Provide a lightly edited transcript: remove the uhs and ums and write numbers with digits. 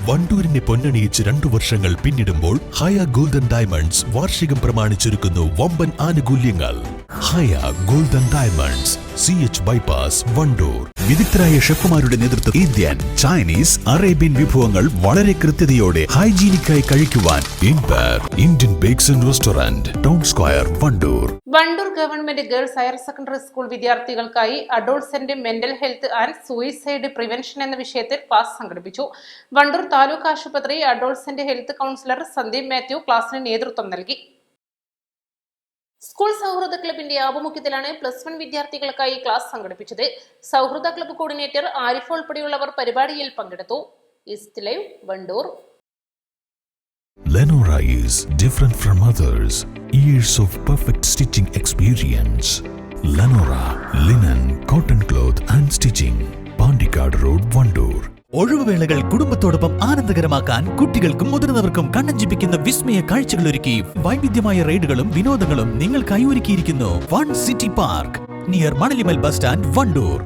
വണ്ടൂരിനെ പൊന്നണിയിച്ച് 2 വർഷങ്ങൾ പിന്നിടുമ്പോൾ ഹയ golden diamonds വാർഷികം പ്രമാണിച്ചൊരുക്കുന്നു വമ്പൻ ആനുകൂല്യങ്ങൾ. Haya golden diamonds, CH bypass, Wandoor. വിദഗ്ധരായ ഷെഫുമാരുടെ നേതൃത്വത്തിൽ ഇന്ത്യൻ, ചൈനീസ്, അറേബ്യൻ വിഭവങ്ങൾ വളരെ കൃത്യതയോടെ ഹൈജീനിക്കായി കഴിക്കുവാൻ Indian bakes and restaurant, town square, Wandoor. Wandoor government girls higher secondary school വിദ്യാർത്ഥികൾക്കായി adolescent mental health and suicide prevention എന്ന വിഷയത്തിൽ ക്ലാസ് സംഘടിപ്പിച്ചു. വണ്ടൂർ താലൂക്ക് ആശുപത്രി adolescent health counsellor Sandeep Mathew ക്ലാസിന് നേതൃത്വം നൽകി. സ്കൂൾ സൗഹൃദ ക്ലബിന്റെ ആഭിമുഖ്യത്തിലാണ് +1 വിദ്യാർത്ഥികൾക്കായി ക്ലാസ് സംഘടിപ്പിച്ചത്. സൗഹൃദ ക്ലബ്ബ് കോർഡിനേറ്റർ ആരിഫ് ഉൾപ്പെടെയുള്ളവർ പരിപാടിയിൽ പങ്കെടുത്തു. East live, Wandoor. Lenora is different from others. Years of perfect stitching experience. Lenora linen, cotton cloth and stitching. Pandikad Road, Vandoor. ഒഴിവുവേളകൾ കുടുംബത്തോടൊപ്പം ആനന്ദകരമാക്കാൻ കുട്ടികൾക്കും മുതിർന്നവർക്കും കണ്ണഞ്ചിപ്പിക്കുന്ന വിസ്മയ കാഴ്ചകളൊരുക്കി വൈവിധ്യമായ റൈഡുകളും വിനോദങ്ങളും നിങ്ങൾക്കായി ഒരുക്കിയിരിക്കുന്നു. Fun city park near Manalimal bus stand, Wandoor.